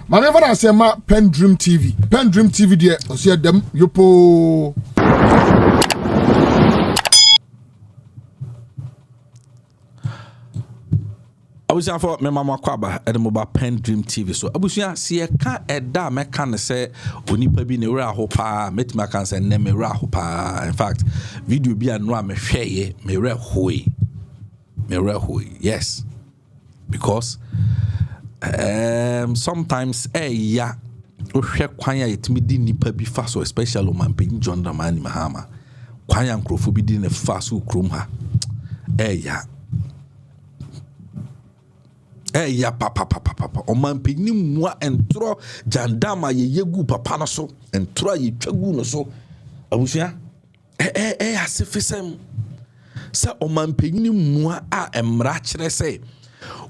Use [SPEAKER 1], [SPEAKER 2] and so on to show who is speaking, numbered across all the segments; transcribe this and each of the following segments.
[SPEAKER 1] Manever I say ma PENDREAM TV there o see them yopo.
[SPEAKER 2] Abusia for me mama kwaba e mobile PENDREAM TV so abusia se e ka eda me ka ne se onipa bi ne wura ho pa metima kan se ne me wura ho pa. In fact video bi anu a me hweye me wura hoi yes, because sometimes ya ohwe kwan ya yetimi di nipa bi fa so, especially man pin John Dramani Mahama kwan ya nkrofo bi di ne fa so krom ha ya papa o man pin ni mua entro jandama ye yegu papa no so entro ye twagu no so abusia asefisem se o man pin ni mua a emra kire se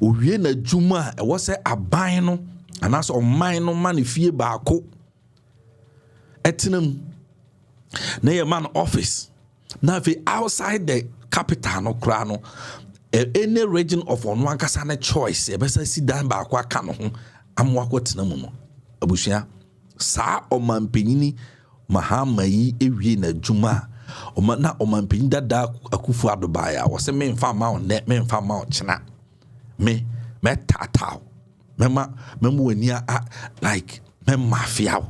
[SPEAKER 2] owie na djuma e wo se aban no anaso o man no man fie baako etinam na ye man office na fi outside the capital no kra no any region of one ankasa na choice e besa si dan baako aka no ho amwa kwatina mu no abusia sa o man panyini Mahama yi ewie na djuma o man na o man panyin dada akufu adobaya wo se me mfa ma o ne me mfa ma o chena me tataw mema wania like me mafia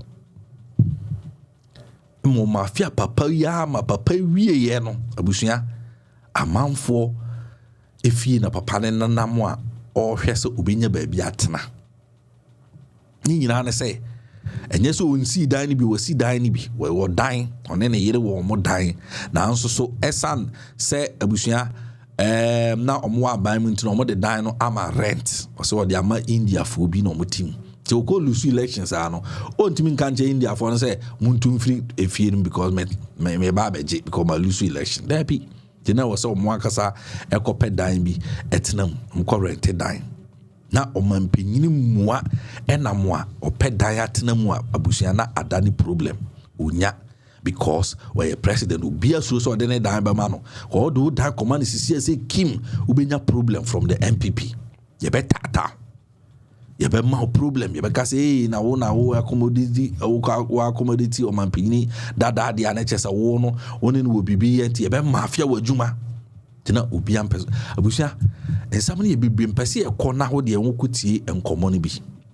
[SPEAKER 2] mo mafia papa ya ma papa wie ye no abusia amanfo efie na papa ne nanamo a o hwe se obinya ba bi atena ni nyina ne se enye so onsi dan ni bi wasi dan ni bi wo dan one ne yire wo mo dan na nso so esan se abusia na omo aban mu ntino omo de dan no ama rent so wo de ama India fo bi no omo tim te ko lusu elections ano ontimi nkan che India fo no say muntu free efie no because me ba beje because ma lusu election there be na wo say omo akasa ekope dan bi etenam mko rent dan na omampanyini mua ena mua ope dan atenam abusia na adani problem onya because we president ubia so de ne dan ba ma no all do dan command sisi say Kim ubenya problem from the NPP ye betata ye be ma problem ye be ka say na wo accommodity accommodity omampanyini dada dia na chesa wo no woni no bibi ye ye be mafia wadwuma tina ubia mpes abusia ensamne ye bibim pese e kona ho de enwokutie enkomo no bi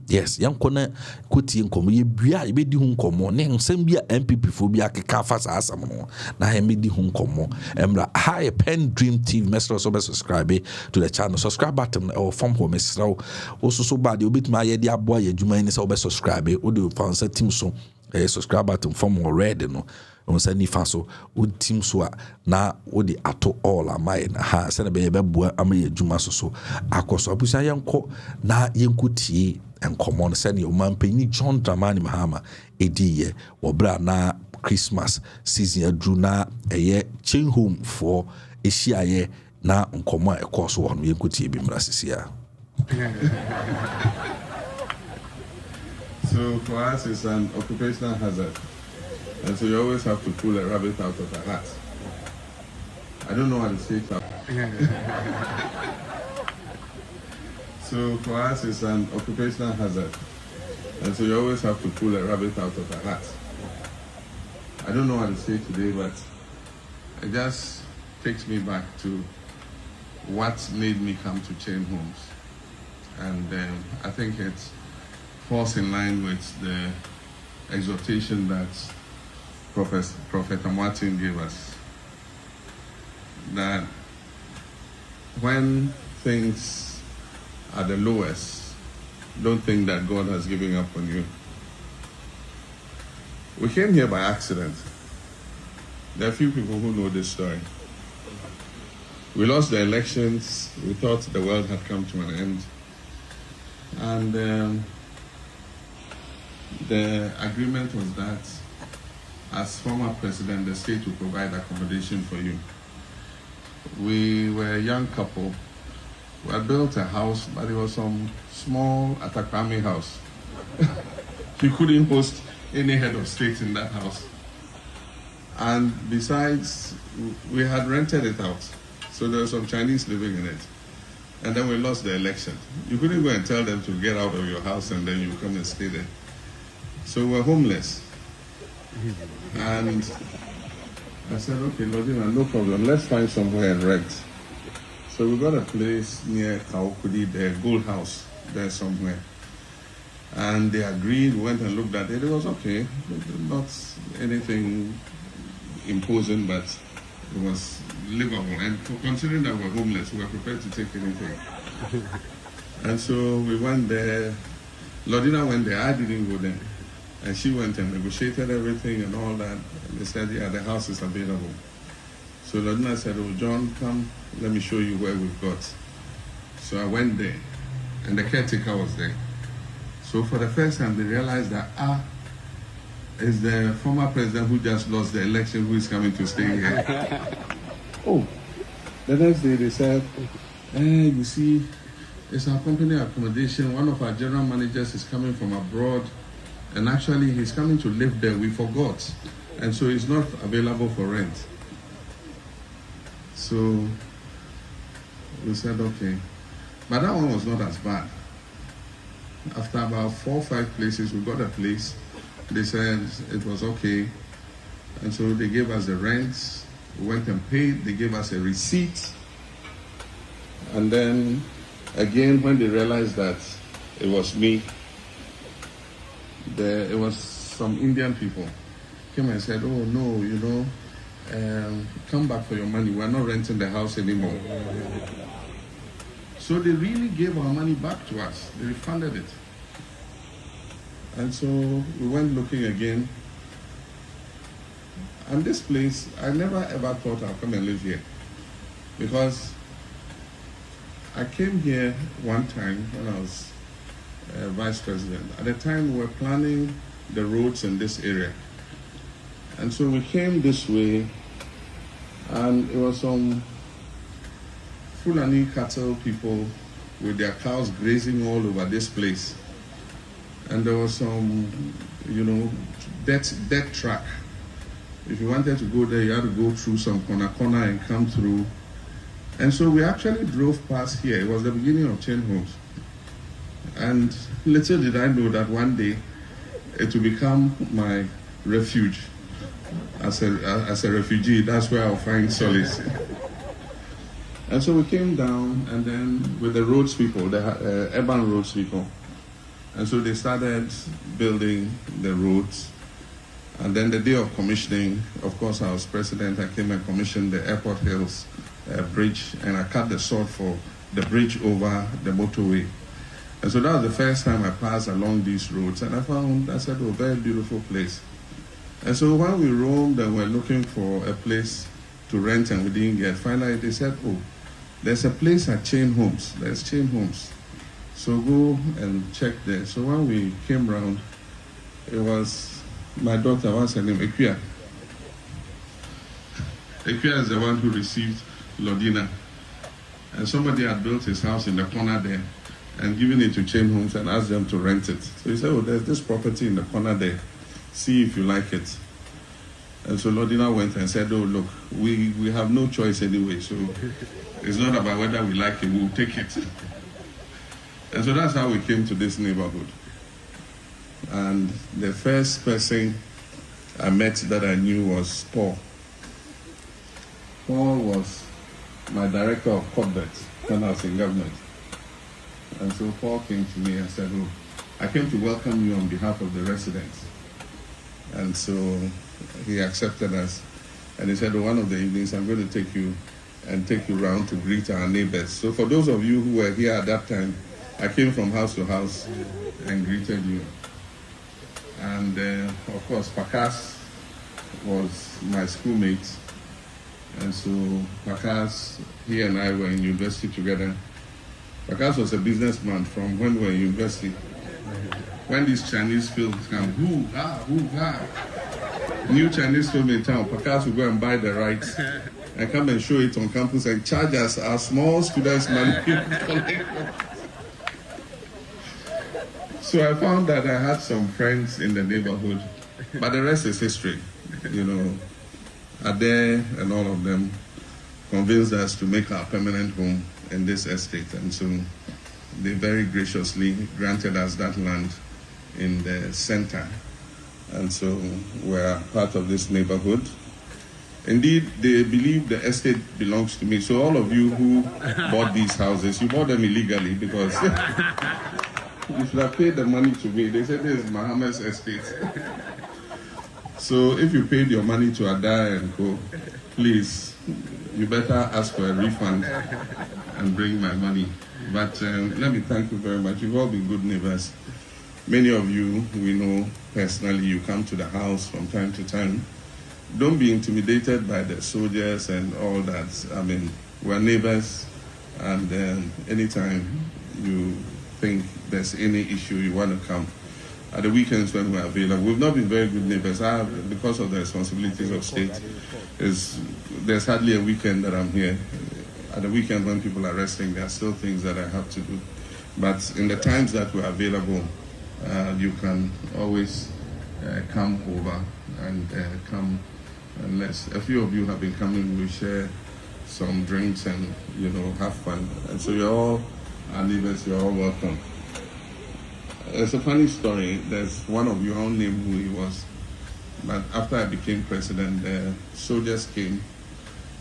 [SPEAKER 2] yes yankona kutie enkomo ye bia ye bedi hu enkomo ne nsam bia NPP fo bia keka fa sa asam no na he medi hu enkomo emra hi PENDREAM TV mesro so be subscribe to the channel subscribe button or form ho mesro oso so bad obitima ye de aboa ye djuma ni so be subscribe o de fansa team so subscribe button form already no on sa ni fa so o team so na o de ato all amai na ha se na be beboa amaye djuma so akoso abusa yanko na yenkutie enkomo no se ne o manpanyi John Dramani Mahama ediye obra na Christmas season adru na eye chain home for ehia na nkomo ekoso ho no yenkutie bi mrasisia.
[SPEAKER 3] So for us, it's an occupational hazard. And so you always have to pull a rabbit out of a hat. I don't know how to say it. So for us, it's an occupational hazard. And so you always have to pull a rabbit out of a hat. I don't know how to say it today, but it just takes me back to what made me come to chain homes. And I think it's falls in line with the exhortation that Prophet Martin gave us, that when things are the lowest, don't think that God has given up on you. We came here by accident. There are few people who know this story. We lost the elections. We thought the world had come to an end. And the agreement was that as former president, the state will provide accommodation for you. We were a young couple. We had built a house, but it was some small Atakwame house. You couldn't host any head of state in that house. And besides, we had rented it out. So there were some Chinese living in it. And then we lost the election. You couldn't go and tell them to get out of your house and then you come and stay there. So we're homeless. And I said, okay, Lodina, no problem. Let's find somewhere and rent. So we got a place near Kaokudi, the Gold House, there somewhere. And they agreed, we went and looked at it. It was okay. Not anything imposing, but it was livable. And considering that we're homeless, we were prepared to take anything. And so we went there. Lodina went there. I didn't go there. And she went and negotiated everything and all that. And they said, yeah, the house is available. So Lodina said, oh, John, come, let me show you where we've got. So I went there, and the caretaker was there. So for the first time, they realized that, is the former president who just lost the election who is coming to stay here. Oh, the next day they said, you see, it's our company accommodation. One of our general managers is coming from abroad, and actually he's coming to live there. We forgot. And so it's not available for rent. So we said, okay. But that one was not as bad. After about 4 or 5 places, we got a place. They said it was okay. And so they gave us the rent. We went and paid. They gave us a receipt. And then again, when they realized that it was me, it was some Indian people came and said, oh no, you know, come back for your money. We're not renting the house anymore. So they really gave our money back to us. They refunded it. And so we went looking again. And this place, I never ever thought I'd come and live here. Because I came here one time when I was vice president. At the time, we were planning the roads in this area. And so we came this way, and it was some Fulani cattle people with their cows grazing all over this place. And there was some, you know, death track. If you wanted to go there, you had to go through some corner and come through. And so we actually drove past here. It was the beginning of Chain Homes. And little did I know that one day it would become my refuge. As a refugee, that's where I'll find solace. And so we came down, and then with the roads people, the urban roads people. And so they started building the roads. And then the day of commissioning, of course, I was president. I came and commissioned the Airport Hills bridge, and I cut the sod for the bridge over the motorway. And so that was the first time I passed along these roads, and I said, oh, very beautiful place. And so when we roamed and were looking for a place to rent and we didn't get, finally they said, oh, there's a place at Chain Homes. There's Chain Homes. So go and check there. So when we came round, it was my daughter, what's her name? Equia. Equia is the one who received Lodina. And somebody had built his house in the corner there and given it to Chain Homes and asked them to rent it. So he said, oh, there's this property in the corner there. See if you like it. And so Lodina went and said, oh, look, we have no choice anyway, so it's not about whether we like it, we'll take it. And so that's how we came to this neighborhood. And the first person I met that I knew was Paul. Paul was my director of corporate when I was in government. And so Paul came to me and said, oh, I came to welcome you on behalf of the residents. And so he accepted us. And he said, oh, one of the evenings I'm going to take you around to greet our neighbors. So for those of you who were here at that time, I came from house to house and greeted you. And of course, Pakas was my schoolmate. And so Pakas, he and I were in university together. Pakas was a businessman from when we were in university. When these Chinese films come, new Chinese film in town, Pakas will go and buy the rights and come and show it on campus and charge us our small students money. So I found that I had some friends in the neighborhood, but the rest is history. You know, Ade and all of them convinced us to make our permanent home in this estate, and so they very graciously granted us that land in the center, and so we're part of this neighborhood. Indeed, they believe the estate belongs to me. So all of you who bought these houses, you bought them illegally because you should have paid the money to me. They said this is Mahama's estate. So if you paid your money to Ada and Co, please, you better ask for a refund and bring my money. But let me thank you very much. You've all been good neighbors. Many of you we know personally. You come to the house from time to time. Don't be intimidated by the soldiers and all that. I mean, we're neighbors, and anytime you think there's any issue, you want to come. At the weekends when we're available, we've not been very good neighbors. Because of the responsibilities of state, there's hardly a weekend that I'm here. At the weekend when people are resting, there are still things that I have to do. But in the times that we're available, you can always come over and come. Unless a few of you have been coming, we share some drinks and, have fun. And so you're all our neighbors, you're all welcome. It's a funny story. There's one of you, I won't name who he was, but after I became president, the soldiers came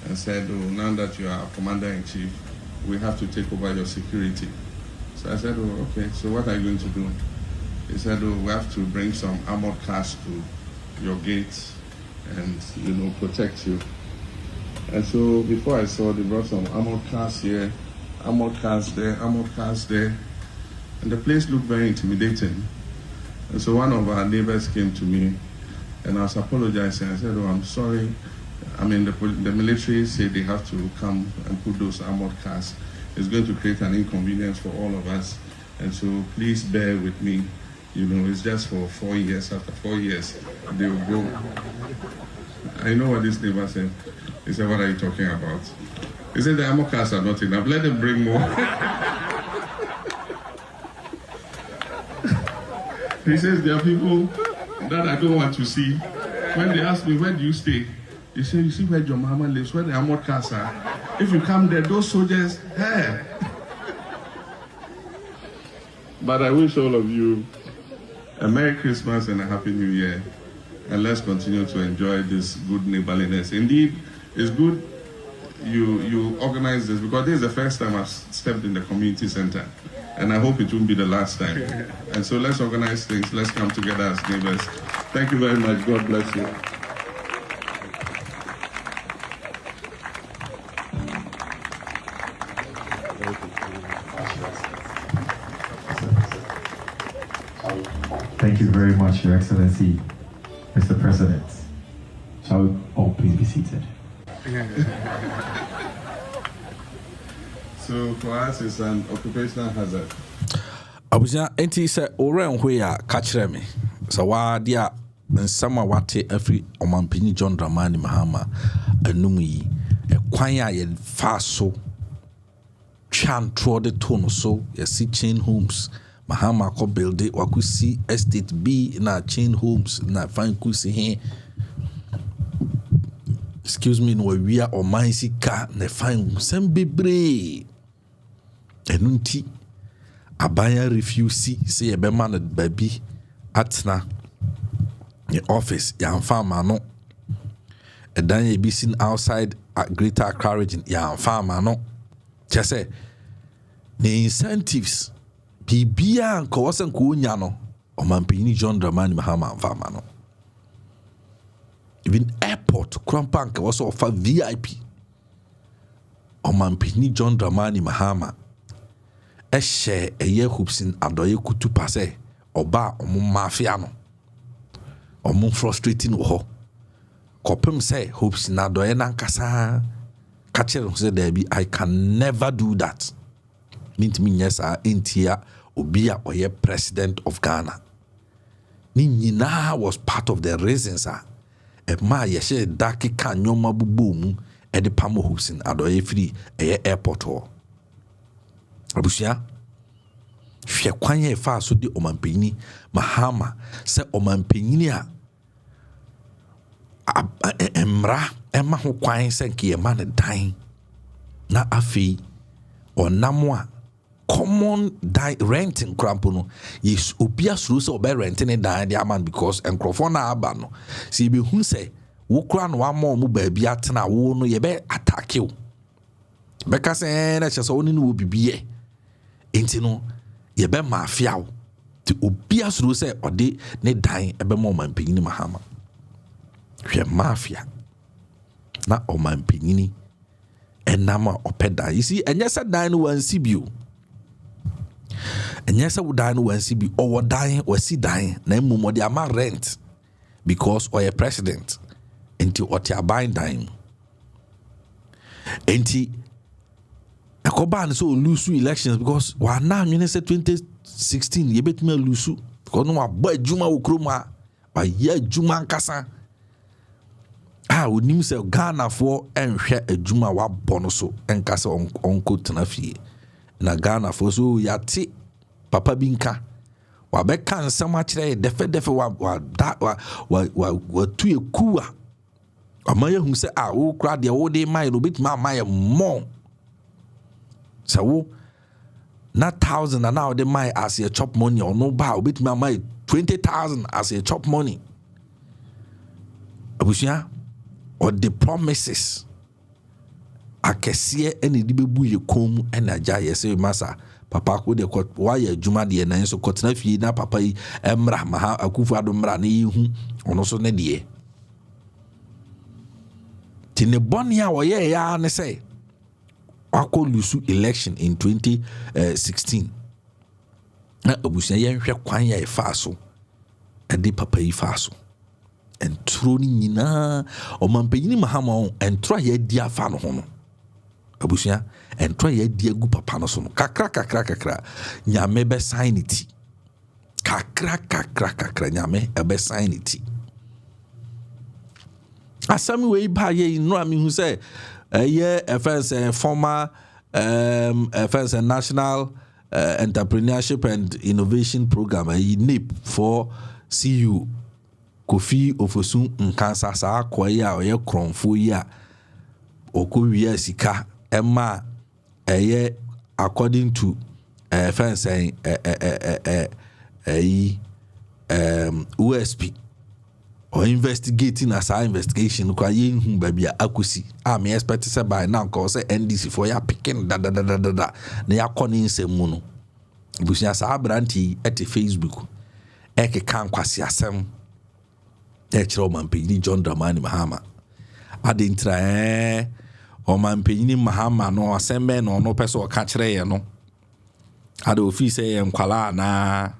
[SPEAKER 3] and said, now that you are commander-in-chief, we have to take over your security. So I said, okay, so what are you going to do? He said, we have to bring some armored cars to your gates and, protect you. And so before I saw, they brought some armored cars here, armored cars there, armored cars there. And the place looked very intimidating. And so one of our neighbors came to me and I was apologizing. I said, I'm sorry. I mean, the military said they have to come and put those armored cars. It's going to create an inconvenience for all of us. And so please bear with me. It's just for 4 years. After 4 years, they will go. I know what this neighbor said. He said, what are you talking about? He said, the armor cars are not enough. Let them bring more. He says, there are people that I don't want to see. When they ask me, where do you stay? They say, you see where your mama lives, where the armored cars are. If you come there, those soldiers, hey. But I wish all of you a Merry Christmas and a Happy New Year. And let's continue to enjoy this good neighborliness. Indeed, it's good you organize this, because this is the first time I've stepped in the community center. And I hope it won't be the last time. And so let's organize things. Let's come together as neighbors. Thank you very much. God bless you.
[SPEAKER 4] Thank you very much, Your Excellency, Mr. President. Shall we all please be seated?
[SPEAKER 3] So for us, it's an occupational hazard.
[SPEAKER 2] Abuja, enti se ore nhwe ya ka kire me. So wa dia nsama wate afri omampini John Dramani Mahama anum yi kwan ya ye fa so twantro de tone so ye si chain homes. Mahama ko build it wakusi estate B na chain homes na fan kusi he. Excuse me, no we are o man sika na fan sem bebre. Enunti abaya refuse say e be man baby atna the office ya farmer no e dan ye be seen outside at Greater Accra region ya farmer no say the incentives bibia nko wasan ko nya no o mampini John Dramani Mahama farmer no even airport Krampank was offer VIP o mampini John Dramani Mahama e share eye hoops in adoye kutu pase oba omo mafia no omo frustrating wo kopem say hoops na adoye nankasa kachere say there be I can never do that meant me yes entia obia oye president of Ghana ni nyina was part of the reasons e ma ye she daki kan nyoma bubu mu e de pamo hoops in adoye free eye airport ho abusia hwe kwanye fa so de omampeni Mahama se omampeni a emra ema ho kwan se nke ema ne dan na afi or namwa common renting crampono is obia suru se obe renting dan dia man because enkrofo na aba no se be hu se wo kra no amo mu ba bia tena wo no ye be attack you beka se na chese woni no wo bibie enti no ye be mafia wo ti obia suru se ode ne dan ebe mo mampanyini Mahama hwe mafia na o mampanyini enama opeda you see enye se dan no wansi bio enye se wo dan no wansi bi o dan wasi dan na mmom de ama rent because or a president enti oti aban dan enti akoban so lose elections because wa na nwene se 2016 ye betime lose because no abo adwuma wo kroma wa ye adwuma nkasa onim se Ghana for enhwe adwuma wa bono so enkasa onko tena fie na Ghana for so yate papa binka wa beka nsam a kire defe wa tu ekuwa amaye hu se wo kra de wo de mai no betima amaye mo so wo na 1000 and now the mai as a chop money or no ba betima mai 20,000 as a chop money abusia or the promises akese ene di bebu ye kom ena agya yese masa papa ko de ko waya adwuma de na nso kotena fie na papa yi emra maha akufu ado mra na yehu ono so ne de tine boni a wo ye ya ne say akọ lusu election in 2016 na abusia ye hwɛ kwan ya ifa so ade papa yi fa so entro ni nyina o mampanyini Mahama on entro ya di afa no ho no abusia entro ya di agu papa no so no kakra nyame be sign it kakra nyame e be sign it asami we ba ye no ami hu say FS former FS National Entrepreneurship and Innovation Program NIP for CU Kofi Ofosun nkansa sa akoya oye kronfo yi a okowie sika ema according to FS USP or investigating as our investigation kwa yin babia akusi me expect say by now ko say NDC for ya picking da na ya koni nsem mu no busia sa abranti at Facebook kan kwasi asem kire mampanyini John Dramani Mahama adentra o mampanyini Mahama no asembe no peso ka kire ye no ade office ye nkwala na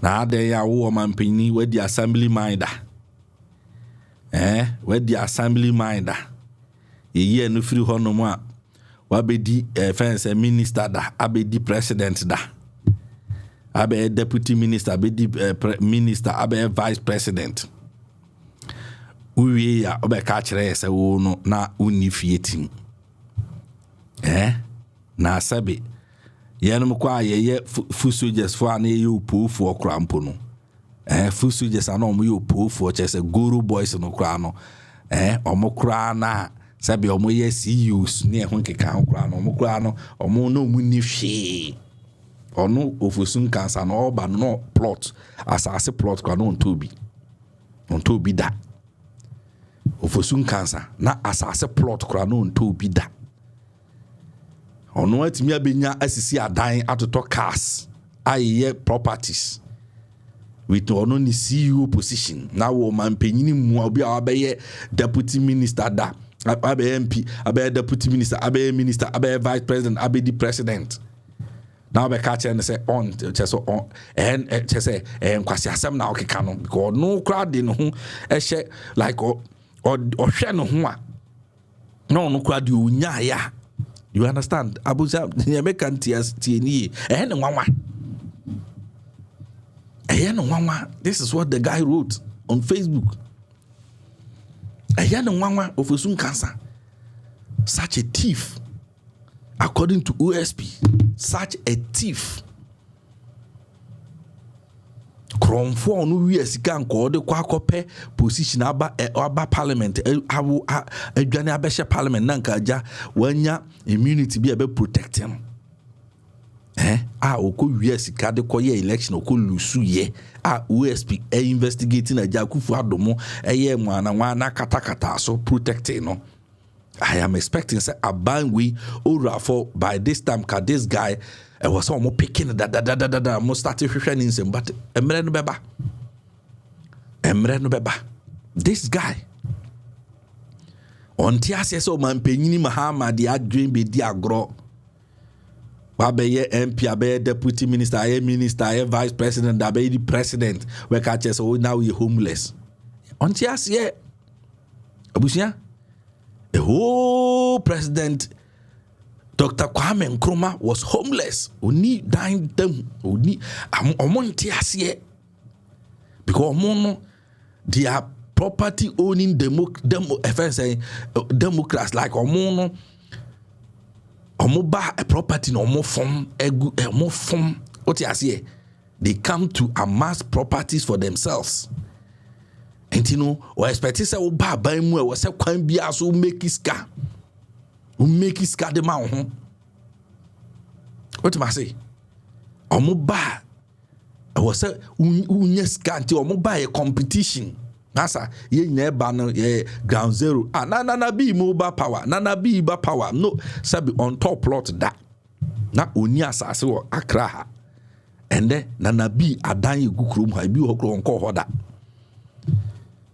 [SPEAKER 2] na ade ya wo mampanyini wadi assembly minder wadi assembly minder ye no free hono mu a wabedi fence minister da abedi president da abe deputy minister abedi minister abe vice president uwie ya obe ka kire se wo no na unifietim na sabe yenum kwa ye food soldiers for an ye po for crampo no food soldiers anom ye po for chese guru boys no kra no omo kra na sabe omo ye CEOs ne ho keka kra no omo kra no omo no mu ni hwe ono ofosun kansa no oba no plot asase plot kra no onto bi da ofosun kansa na asase plot kra no onto bi da ono atimi abenya asisi adan atoto cars aye properties with ono ni CEO position na wo mampanyini mu obi a abeye deputy minister da abe MP abe deputy minister abe minister abe vice president abe the president now be catch and say on cheso on and chese kwasi asem na okeka no because no crowd dey no ho ehye like o hwe no ho a no crowd dey onya ya. You understand? Abuja American TNE. This is what the guy wrote on Facebook. Ofosun cancer. Such a thief. According to USP, such a thief. kromfo no wi asika nko de kwa akopɛ position aba parliament adwane abɛhyɛ parliament na nka agya wanya immunity bi be protect him oko wi asika de koye election oko lusu ye OSP investigating agya kufu adomo mwana katakata so protecting no. I am expecting say aban we for by this time ka this guy was almost picking da mo start hwehwe nsem but emre no beba this guy on tiase so man penyini Mahama di adwen be di agro ba be ye MP abe deputy minister aye vice president da be the president we catch so now we homeless on tiase abusia the whole president Dr. Kwame Nkrumah was homeless. Oni dying them. Oni omonti asiye. Because they are property owning Democrats like omono ba a property no more form what asiye. They come to amass properties for themselves. And you know, or expect say oba ban mu e wo se kwan bia so make iska. Make his car the man. What am I say? Omoba. I was say unyes kanti omoba a competition. Nasa ye neba no ye ground zero. Na be mobile power. Na be ba power. No, sabi on top plot that. Na oni asase wo Accra ha. And then na be adan ye gu krom ha bi ho kro onko ho da.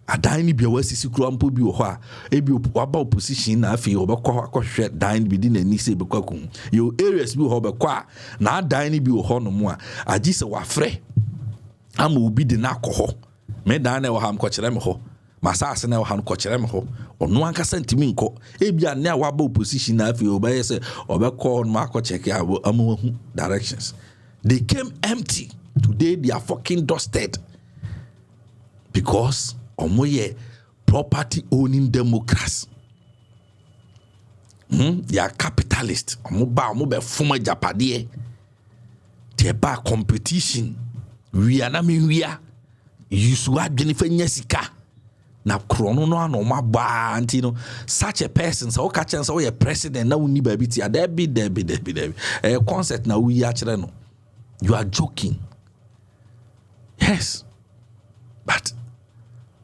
[SPEAKER 2] Adan bi wasisi kro ampo bi ho a ebi waba opposition na afi obekọ akọhwe dan bi di na ni se bekwakum yo areas bi ho bekọ a na adan bi ho no mu a agi se wafre ama obi di na akọ me dan na wo ha mkọkere me ho masase na wo ha mkọkere me ho ono anka sentimi nko ebi ane a waba opposition na afi obaye se obekọ no akọ check amahu directions. They came empty. Today they are fucking dusted because omoye property owning Democrats. They are capitalists. Omo be former Japade. They ba competition. We are na we are. You swa Jennifer Nyesika. Na krono no anoma ba anti no such a person so catch and so your president na uni baby ti there be a concept na we actually no. You are joking. Yes. But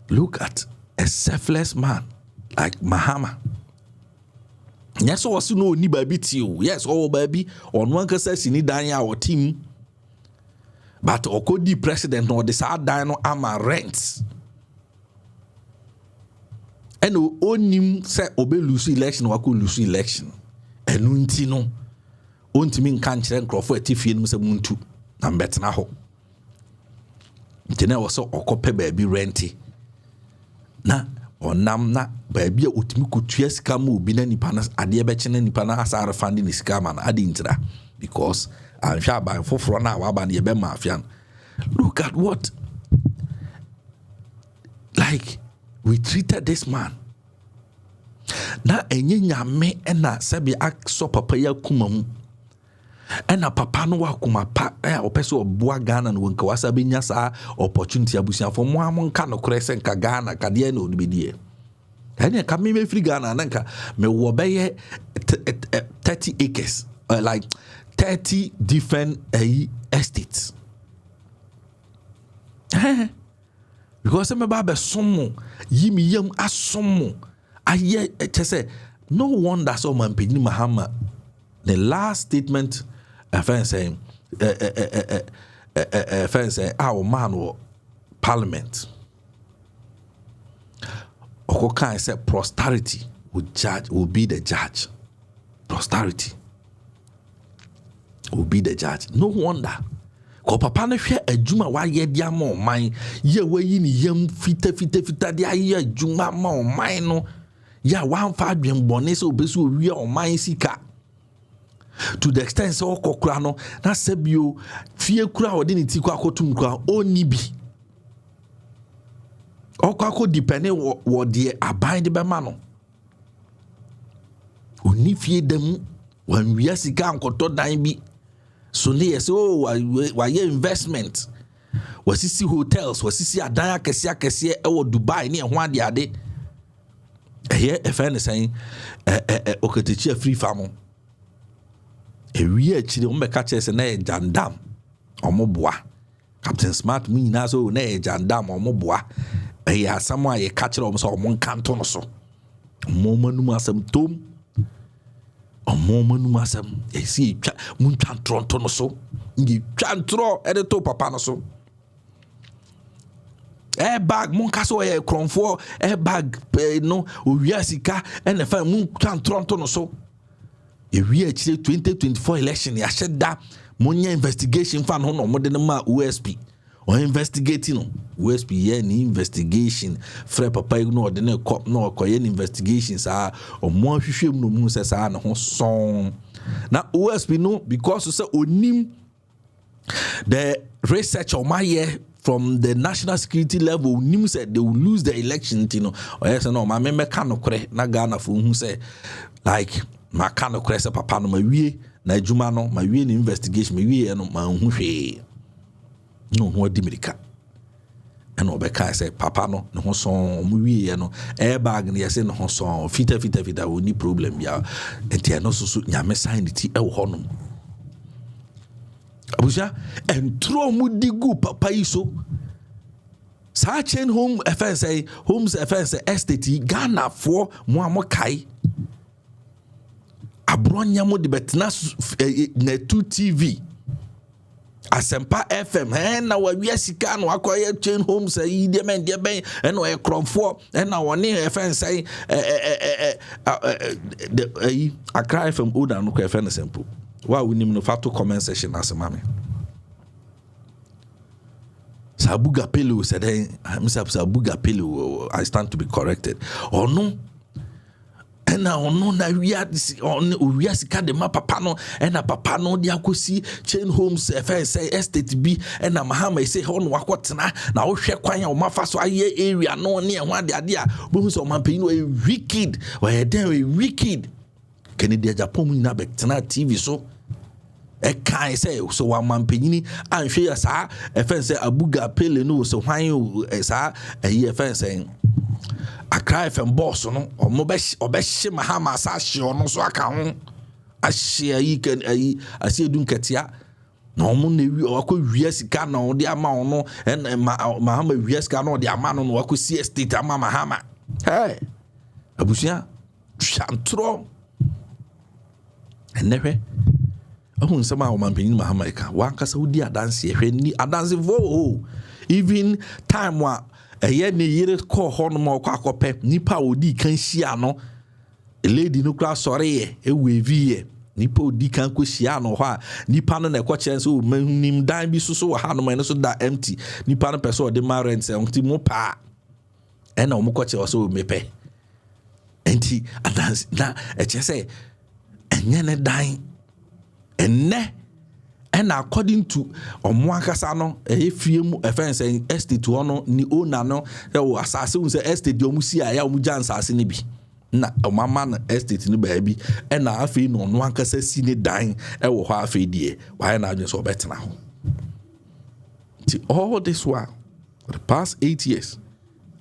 [SPEAKER 2] look at a selfless man like Mahama. Yes, also no ni baby you. Yes, oh baby. On one case, you need our team. But Okodi president no decide dino ama rents. And onim say obe lose election wako lose election. And unti no. Unti min kanchire nkrofo etifie no se muntu na mbetena ho. Ntene wo so okope baby renti. Na onam na baby a otimi kotua sika ma obi na nipa na ade be chene nipa na asare fandi ni sika ma na ade ntira because anhwa ban foforo na waba na ye be mafia. Look at what like we treated this man. Na enye nyame na sebi akso papa ya kumamu. Ena papa no wakuma pa opese oboa Ghana no nka wasa benya sa opportunity abusia for mo amonka no krese nka Ghana ka de na odibedie. Ene ka me free Ghana na nka me wo beye 30 acres like 30 different estates. Because me ba be somo yimi yam asomo aye say no wonder so man pejini Mahama the last statement saying our man or parliament Okokan said prosperity will be the judge. Prosperity will be the judge. No wonder. Ko papa no hwe adwuma wa ye dia ma oman ye wayi ni yam fita dia ye adwuma ma oman no ya wan fa adwen bone se obesu owie oman sika to the extent so kokura no na sebio fie kura odi ni ti kwa kotum kura oni bi okwa depend wo de aban de be ma no oni fie dem wan wi sika ankoto dan bi so ne yes wa ye investment wasisi hotels wasisi adan akɛse ɛwɔ Dubai ne ɛho ade ɛyɛ ɛfɛ ne sɛn okatachi afiri fam ewie akyire wo mbɛka kyerɛ sɛ na yɛ jandam ɔmo boa Captain Smart mu nyinaa so na yɛ jandam ɔmo boa ɛyɛ asɛm a yɛka kyerɛ ɔmo sɛ ɔmo nkanto no so ɔmo manum asɛm tom ɔmo manum asɛm ɛsi twa mu ntwa ntoronto no so ngi twa ntoro ɛde to papa no so airbag mun kaso ɔyɛ kronfo airbag no owia sika ɛna fa mu twa ntoronto no so ewia akyire 2024 election ya hyeda munya investigation fa no mo de ma OSP o investigate no OSP ye ni investigation frɛ papa yi no de ne cop no koye ni investigation saa o mo ahwehwem no mu sɛ saa ne ho son na OSP no because sɛ onim the research o maye from the national security level onim sɛ they will lose the election you know o yes no ma me ka no kore na Ghana fo hu sɛ like maka no kore sɛ papa no mawie na adwuma no mawie ni investigation mawie no ma hu hwee no ho adi mirika ɛna ɔbɛka sɛ papa no ne ho son mu wie no airbag no yɛsɛ ne ho son fita oni problem ya enti ɛno so nyame sign ti ɛwɔ hɔ no abuja entro mu digu papa yi so saa chain home FSA homes FSA estate Ghana for mo amokai abronya mo de betena na 2 TV Asempa FM na wawia sika no akoye chain homes yi de men de ben na o ekromfo na woni FM say Accra FM oda no ko FM sample wa wonim no fato comment section asema me Sabuga Pelu said Mr. Sabuga Pelu I stand to be corrected or no and now no na we are sika de ma papa no and papa no dia kosi chain homes say estate B and Mahama say ho no wakotena na wo hwe kwan o mafa so aye area no ne ho ade a bo so man pay no a wicked why then a wicked Kennedy Japan mu na betena TV so e kan say so one man penyini anhwe ya saa say Abuga Pele no so hwan saa e say Accra FM boss no obehye Mahama sa hye ono so aka ho ahye ayi kan ayi ase edun ketia na omo na wi akọ sika na ode ama ono Mahama wi sika na ode ama no akọ si estate ama Mahama hey abusia chantro enehwe ahun nsema o manpanyin Mahama eka wankasa odi adanse ehwe ni adanse vo even time wa eye ne yire call hono ma kwa akope nipa odi kan hia no lady no kra sore e wevi nipa odi kan ko hia no ho a nipa no na ekọ kire so mahunim dan bi so ha no ma no so da empty nipa no person de ma rent se onti mo pa e na o mo kọ kire so mepe enti adanse na e che say enye ne dan enne and according to omwakasa no efiem efense estate no ni owner no e asase un se estate di omusi aya omuja ansase ne bi na omama na estate ni ba bi e na afi no no ankasa si ne dan e wo ho afi die why na adwen so betena ho all this while for the past 8 years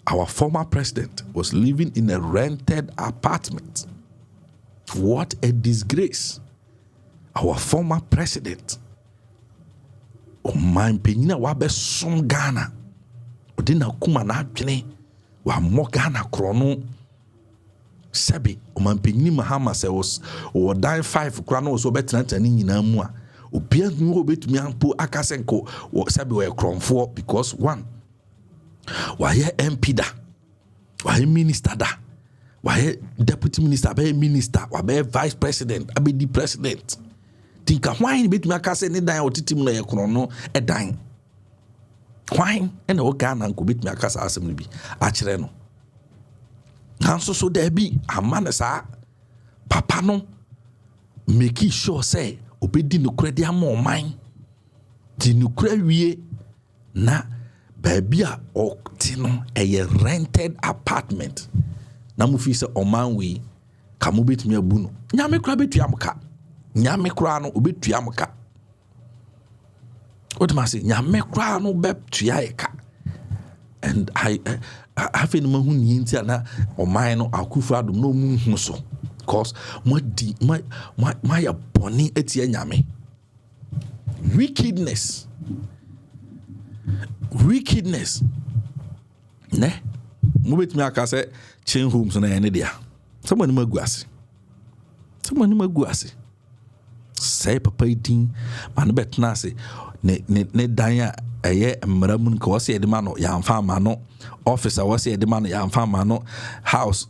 [SPEAKER 2] our former president was living in a rented apartment. What a disgrace. Our former president man penyina wa be som Ghana odi na kuma na adwene wa mo Ghana krono sabi o man penyini Mahama se was o dan 5 kra no so betena tani nyina mu a obia nu obetumi ampo akasenko sabi we kronfo because one why MP da why minister da why deputy minister be minister wa be vice president abedi president tinka why betumi akase ne dan otitim na ye krono e dan why e na o Ghana nko betumi akasa asem no bi a kire no hanso so da bi amane sa papa no make sure say obedi no kredi amoman di no krawie na baby a okti no a rented apartment na mu fi se oman we kamu betumi abu no nyame kra betua amka nyame kra no obetua amka What must say? Nyame kra no bep tuaeka. And I feel no who ninja na or mine no Akufo-Addo no mu so. Because my boni etie nyame. Wickedness. Ne? Mubit me aka say chain homes na ene dia. Someone maguase. Say papa din man betna say ne dan a eye mmaramun ko wase de ma no ya mfa ma no officer wase de ma no ya mfa ma no house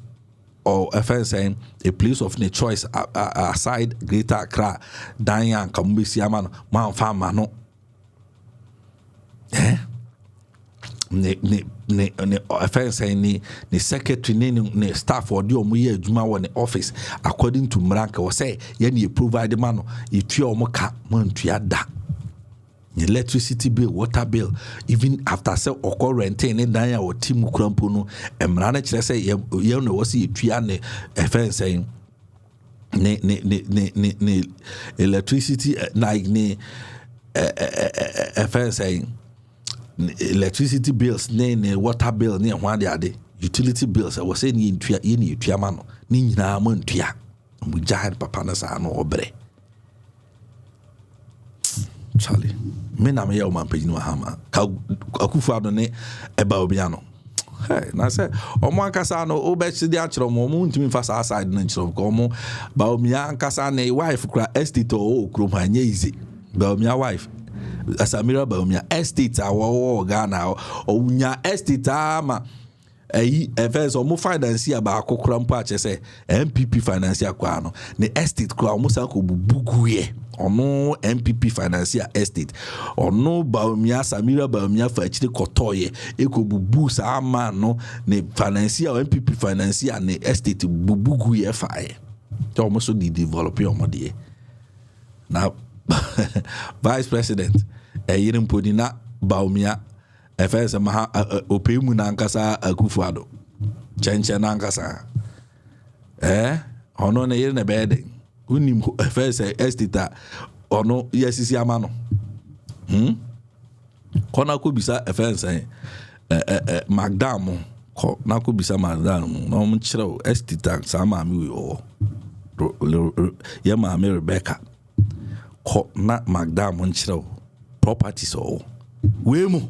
[SPEAKER 2] or a saying a place of the choice aside Greater Accra dan ya kambisi ama no ma mfa ma no ne offense ni secretary ni staff or the omo ye adwuma wo ne office according to mranka wo say ye ne provide man no etua omo ka mantua da electricity bill, water bill, even after say okọ renting ne dan ya wo team krampo no emra na kire say ye no wo say etua ne offense ne electricity like ne offense electricity bills, ne water bill, ne one the other utility bills. I was saying in tuya mano, ni na man tuya. We giant papa na sa no obre. Charlie, me na me ya o man pe ni Mahama. Akufo-Addo ne eba obiano. Hey, na say omo ankasa no obechi di achiro mo ntimi fa sa side na nchiro ko omo ba omi ankasa na wife kra estate o krom anye easy. Ba omi wife Asamira Baumia estate awo Ghana onya estate ama first omo finance aba akokora mpo ache say NPP finance akwa no ne estate kra omo san ko bubugu ye ono NPP finance estate ono Baumia Samira Baumia fa chire kotoye ekobubu sa ama no ne finance NPP finance ne estate bubugu ye fa ye to omo so di develop omo de na Vice President Yirim Podina Baumia FS Maha Opemu Nankasa Akufo-Addo Chenche Nankasa ono ne yire ne bede unim FS Estita ono yesisi amano kona ko bisa FS Magdam ko na ko bisa Magdam no mo kire Estita sama mi o ye ma me Rebecca ko na Magdam nchiro properties o wemo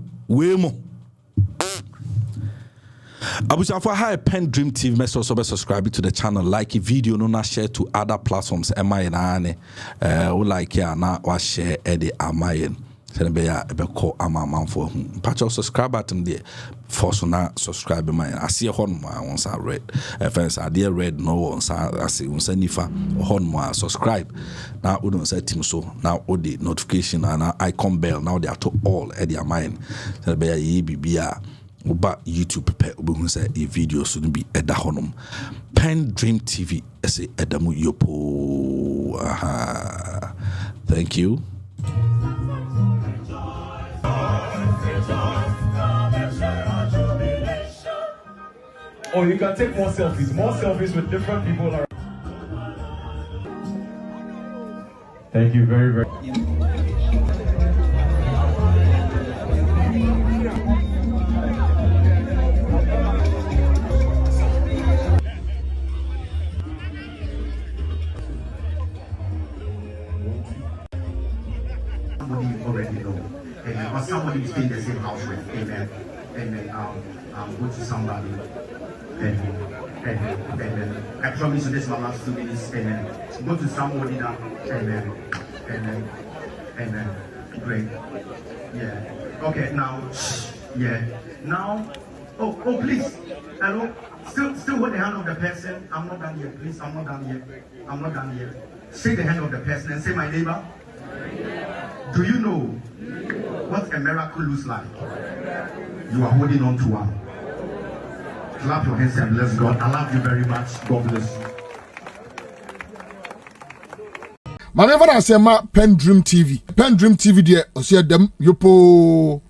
[SPEAKER 2] Abusafo hi PENDREAM TV must also be subscribe to the channel, like a video no na share to other platforms ene we like ya na wa share the amayen be ya be call amamanfo patch subscribe button there force na subscribe my ase hon ma once I read fans are there red no once ase once nifa hon ma subscribe now we don't set team so now all the notification and icon bell now they are to all at their mind be ya bibia oba YouTube prepare obo say a video so be eda honum PENDREAM TV say edamu yopo thank you.
[SPEAKER 4] Or you can take more selfies with different people around. Thank you very, very much.
[SPEAKER 5] Somebody already know, amen. Or somebody is in the same house with, amen. Amen. Go to somebody. Amen. I promise you this is my last 2 minutes. Amen. Go to somebody now. Amen. Great. Yeah. Okay. Now. Yeah. Now. Oh, please. Hello. Still hold the hand of the person. I'm not done yet. Please. I'm not done yet. Shake the hand of the person and say, my neighbor. Do you know what a miracle looks like? You are holding on to one. Clap your hands and bless God. I love you very much. God bless you.
[SPEAKER 1] My neighbor I say PENDREAM TV. PENDREAM TV there. I see them yopo.